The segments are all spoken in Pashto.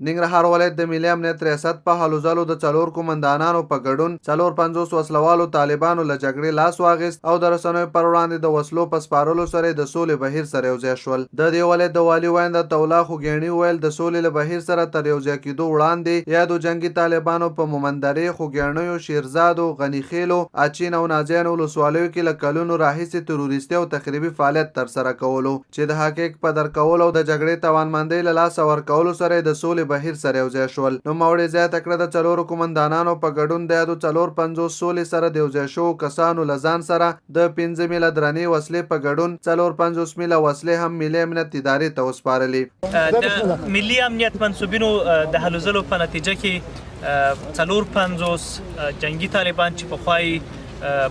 ننګرهار ولایت د ملي امنیت ریاست په هلو ځلو د 4 قومندانانو په ګډون 450 وسلوالو طالبانو له جګړې لاس واخیست او د رسنیو پر وړاندې د وسلو په سپارلو سره د سولې بهیر سره یوځای شول. د دې ولایت د والي وینده تولا خوګیڼي ویل د سولې له بهیر سره تر یوځای کېدو وړاندې یادو جنگي طالبانو په مومندرې، خوګیڼیو، شیرزادو، غنیخیلو، اچین او نازیانو ولسوالیو کې له کلونو راهیسې تروریستي او تخریبي فعالیت ترسره کولو چې د حقیق په درکولو او د جګړې توانمندۍ له لاسه ورکولو سره د سولې بهیر سره یوځای شول. نوموړي زیاته کړه د 4 قومندانانو په ګډون د یادو 450 سولې سره د یوځای شوو کسانو له ځان سره د 15 میله درنې وسلې په ګډون 450 میله وسلې هم ملي امنیت ادارې ته وسپارلې. د ملي امنیت منصوبینو د هلو ځلو په نتیجه کې 450 جنگي طالبان چې پخوایي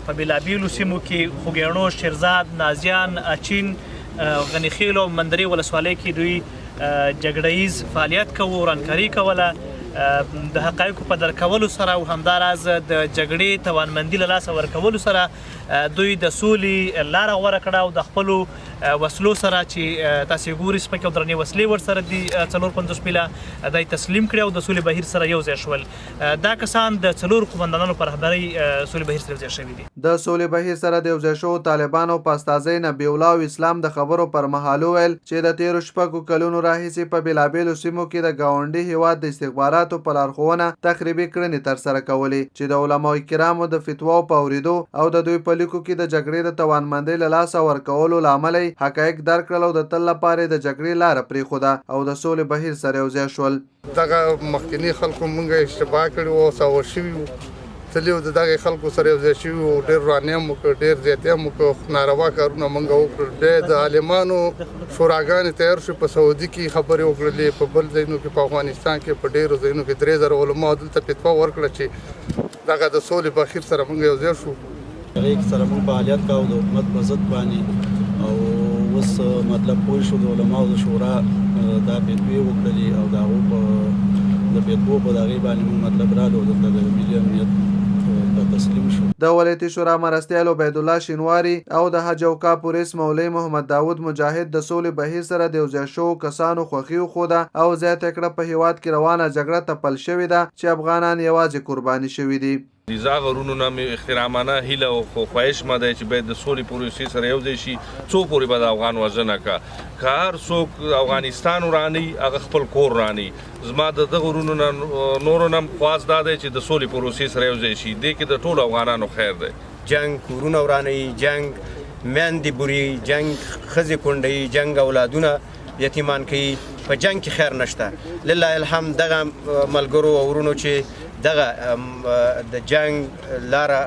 په بېلابېلو سیمو کې خوګیڼو، شیرزاد، نازیان، اچین، غنیخیل او مندرې ولسوالۍ کې دوی جګړهیز فعالیت کوو، ورانکاري کوله. د حقایقو په درکولو سره او همداراز د جګړې توانمندي له لاسه ورکولو سره دوی د سولې لاره غوره کړه او د خپلو وسلو سره چې تاسې ګورئ سپکې او درنې وسلې ورسره دي 450 میله دا تسلیم کړي او د سولې بهیر سره یوځای شول. دا کسان د 4 قومندانانو په رهبرۍ سولې بهیر سره یوځای شوي دي. د سولې بهیر سره د یوځای شوو طالبانو په استازی نبی الله او اسلام د خبرو پر مهال ویل چې د 13 کلونو راهیسې په بېلابېلو سیمو کې د ګاونډي هیواد د استخباراتو په لارښوونه تخریبي کړنې ترسره کولې چې د علماو کرامو د فتواو په اورېدو او د دوی په لیکو کې د جګړې د توانمندۍ له لاسه ورکولو له امله حقایق درک کړل او د تل لپاره د جګړې لاره پرېښوده او د سولې بهیر سره یوځای شول. دغه مخکیني خلکو مونږ اشتباه کړي وو، ساوه شوي وو، تللي وو د دغې خلکو سره یوځای شوي وو، ډېر ورانۍ هم وکړ، ډېر زیاتۍ هم وکړ، ناروا کارونه مونږ وکړل. بیا د عالمانو شوراګانې تیار شو، په سعودي کې خبرې وکړلې، په بل ځایونو کې، په افغانستان کې په ډېرو ځایونو کې 3000 علماو دلته فتوا ورکړه چې دغه د سولې بهیر سره مونږ یوځای شو. هغې سره موږ فعالیت کوو د حکومت په ضد باندې او اوس مطلب پوه شو د علماو د شورا دا فتوې وکړلې او د هغو په د فتوو په هغې باندې موږ مطلب رالو دلته د ملي امنیت ته تسلیم شو. د ولایتي شورا مرستیال عبید الله شینواري او د حج او کاپ ریس مولوي محمد داود مجاهد د سولې بهیر سره د یوځای شوو کسانو خوښي وښوده او زیاته کړه په هیواد کې روانه جګړه تپل شوې ده چې افغانان یوازې قرباني شوي دي. دا غرونو نه مې احترامانه هیله او خواهش ما دی چې باید د سولې پروسې سره یوځای شي، څو پورې به د افغان وژنه که هر څوک افغانستان وراني هغه خپل کور راني. زما د دغه غرونو نه نورو نه خواست دا دی چې د سولې پروسې سره یوځای شي، دې کې د ټولو افغانانو خیر دی. جنگ کورونه ورانوي، جنگ میندې بوري، جنگ ښځې کونډوي، جنگ اولادونه یتیمان کوي، په جنگ کې خیر نشته. لله الحمد دغه ملګرو او ورونو چې دغه د جنگ لاره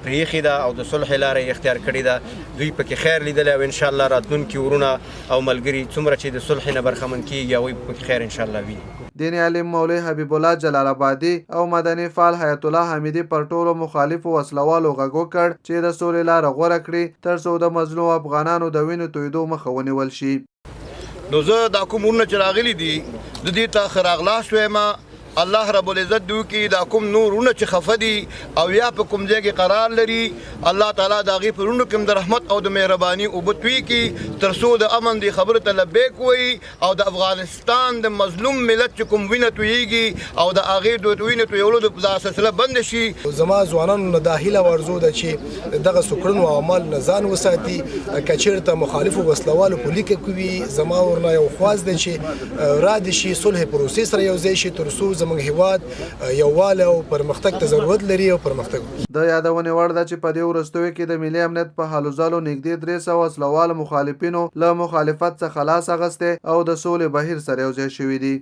پرېښې ده او د صلح لاره یې اختیار کړې ده، دوی پکې خیر لیدلی او انشاءالله راتلونکي ورونه او ملګري څومره چې د صلح نه برخمن کېږي هغوی پکې خیر انشاءالله ویني. دیني عالم مولوي حبیب الله جلال آبادي او مدني فعال حیات الله حمیدي پر ټولو مخالفو وسلوالو غږ وکړ چې د سولې لاره غوره کړي تر څو د مظلوم افغانانو د وینو تویدو مخه ونیول شي. نو زه دا کوم ورونه چې راغلي دي د دې ته ښه راغلاست وایم. الله رب العزت دو کې دا کوم نورونه چې خفه دي او یا په کوم ځای کې قرار لري، الله تعالی د هغې په ورونو کې د رحمت او د مهرباني اوبه توی کړي تر څو د امن دې خبرو ته لبیک وایي او د افغانستان د مظلوم ملت چې کوم وینه تویږي او د هغې د وینې تویولو دا سلسله بنده شي. زما ځوانانو نه دا هیله ورزو ده چې دغه سکرونو عمل نه ځان وساتي. که چېرته مخالفو وسلوالو په لیکه کوي، زما ورنه یو خواست ده چې را دې شي صلح پروسې سره یوځای شي تر څو زموږ هیواد یووالی او پرمختګ ته ضرورت لري او پرمختګ. د یادونې وړ ده چې په دې وروستیو کې د ملي امنیت په هلو ځلو نږدې 300 وسلوالو مخالفینو له مخالفت څخه لاس اخیستی او د سولې بهیر سره یوځای شوي دي.